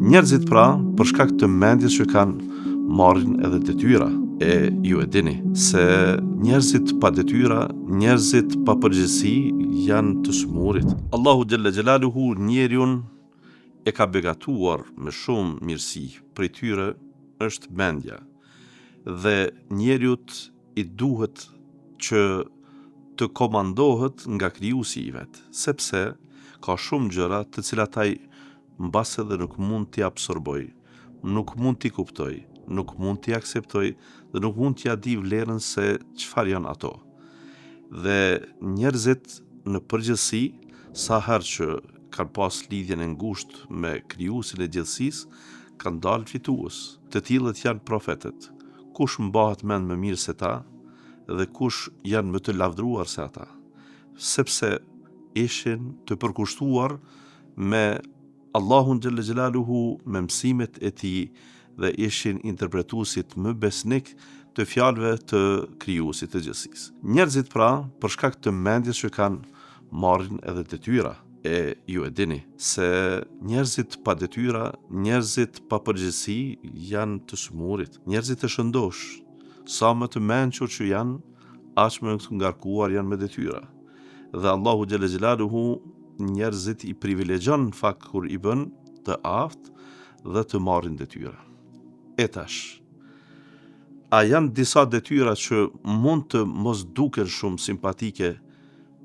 Njerëzit pra, për shkak të mendjes që kanë, marrin edhe detyra. E ju e dini se njerëzit pa detyra, njerëzit pa përgjegjësi janë të smurit. Allahu xhalla xhelaluhu njeriun e ka begatuar me shumë mirësi. Prej tyre është mendja. Dhe njeriut i duhet që të komandohet nga krijuesi i vet, sepse ka shumë gjëra të cilat ai mbas edhe nuk mund t'i absorboj, nuk mund t'i kuptoj, nuk mund t'i akseptoj dhe nuk mund t'ia di vlerën se çfarë janë ato. Dhe njerëzit në përgjithësi, sa herë që kanë pas lidhjen e ngushtë me krijuesin e gjithësisë, kanë dalë fitues. Të tillët janë profetët. Kush mbahet mend më mirë se ta dhe kush janë më të lavdruar se ata, sepse ishin të përkushtuar me Allahun xhalla xhelaluhu, me mësimet e tij dhe ishin interpretuesit më besnik të fjalëve të krijuesit të gjithësisë. Njerëzit pra, për shkak të mendjes që kanë, marrin edhe detyra. E ju e dini se njerëzit pa detyra, njerëzit pa përgjegjësi janë të smurit. Njerëzit e shëndosh, sa më të mençur që janë, aq më të ngarkuar janë me detyra. Dhe Allahu xhalla xhelaluhu njerëzit i privilegjon në fakt kur i bën të aftë dhe të marrin detyra. E tash, a janë disa detyra që mund të mos duken shumë simpatike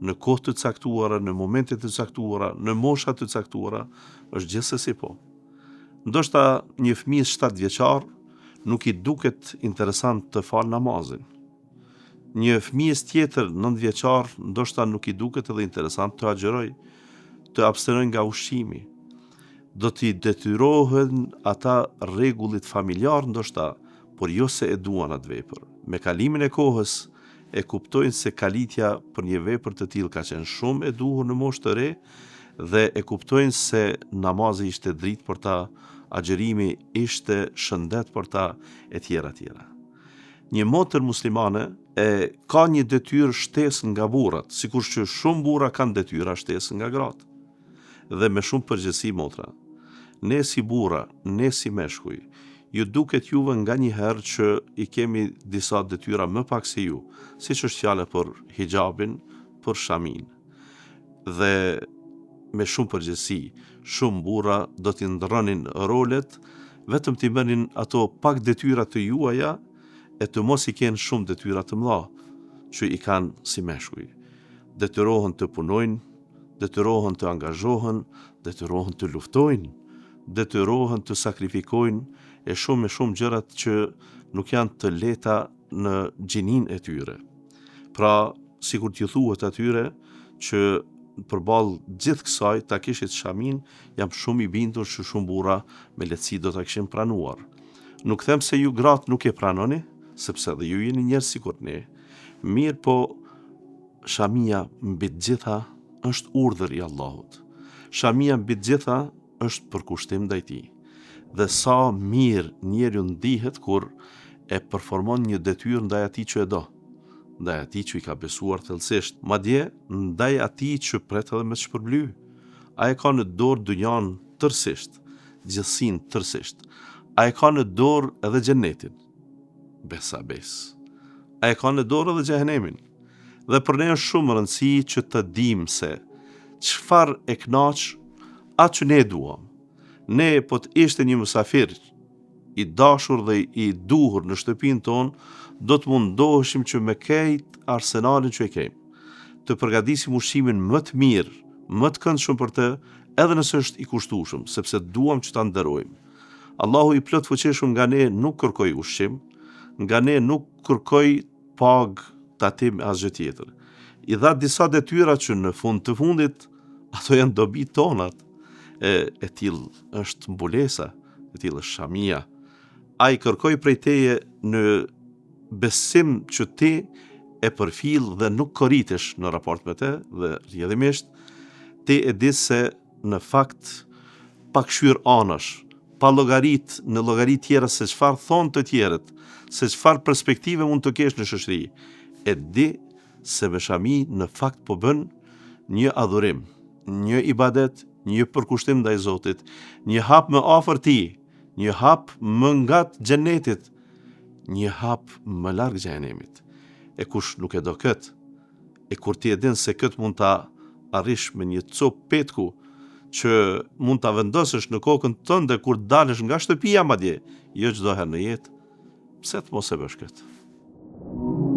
në kohë të caktuara, në momente të caktuara, në mosha të caktuara? Është gjithsesi po. Ndoshta një fëmijë 7 vjeçar nuk i duket interesant të fal namazin. Një fëmijës tjetër 9 vjeçar ndoshta nuk i duket edhe interesant të agjeroj, të abstenojnë nga ushqimi. Do t'i detyrohen ata rregullit familjar ndoshta, por jo se e duan atë vepër. Me kalimin e kohës e kuptojnë se kalitja për një vepër të tillë ka qenë shumë e duhur në moshë të re dhe e kuptojnë se namazi ishte dritë për ta, agjerimi ishte shëndet për ta, e tjera tjera. Një motër muslimane e ka një detyrë shtesë nga burrat, sikur që shumë burra kanë detyra shtesë nga gratë. Dhe me shumë përgjegjësi motra, ne si burra, ne si meshkuj, ju duket juve nga një herë që i kemi disa detyra më pak se ju, siç është fjala për hijabin, për shamin. Dhe me shumë përgjegjësi, shumë burra do t'i ndronin rolet, vetëm t'i bënin ato pak detyra të juaja, e të mos i kenë shumë detyra të mëdha që i kanë si meshkuj. Detyrohen të punojnë, detyrohen të angazhohen, detyrohen të luftojnë, detyrohen të sakrifikojnë e shumë gjërat që nuk janë të lehta në gjinin e tyre. Pra, sikur t'ju thuhet atyre që përballë gjithë kësaj ta kishit shamin, jam shumë i bindur që shumë burra me lehtësi do ta kishin pranuar. Nuk them se ju gratë nuk e pranoni, sepse dhe ju jeni njerëz sikur ne. Mirë po, shamia mbi të gjitha është urdhër i Allahut. Shamia mbi të gjitha është përkushtim ndaj tij. Dhe sa mirë njeriu ndihet kur e performon një detyrë ndaj atij që e do, ndaj atij që i ka besuar thellësisht, madje ndaj atij që pret edhe me të shpërbly. Ai ka në dorë dynjan tërësisht, gjithësinë tërësisht. Ai ka në dorë edhe xhenetin. Besa bes. Ai ka në dorë edhe xhehenemin. Dhe për ne është shumë rëndësi që të dim se çfarë e kënaq atë që ne duam. Ne po të ishte një mysafir i dashur dhe i duhur në shtëpinë tonë, do të mundoheshim që me kejt arsenalin që e kemi, të përgatisim ushqimin më të mirë, më të këndshëm për të, edhe nëse është i kushtueshëm, sepse duam që ta nderojmë. Allahu i plot fuqishëm nga ne nuk kërkoi ushqim, nga ne nuk kërkoi pagë, tatim asgjë tjetër. I dha disa detyra që në fund të fundit ato janë dobi tonat. E tillë është mbulesa, e tillë është shamia. Ai kërkoi prej teje në besim që ti e përfill dhe nuk korritesh në raport me të, dhe rrjedhimisht ti e di se në fakt pa kshyer anash, pa llogarit në llogarit tjera se çfarë thon të tjerët, se çfarë perspektive mund të kesh në shoqëri. E di se me shami në fakt po bën një adhurim, një ibadet, një përkushtim ndaj Zotit, një hap më afër Tij, një hap më nga xhenetit, një hap më larg xhenemit. E kush nuk e do këtë, e kur ti e din se këtë mund ta arrish me një copë petku që mund ta vendosësh në kokën tënde kur dalësh nga shtëpia madje, jo çdo herë në jetë, pse të mos e bësh këtë?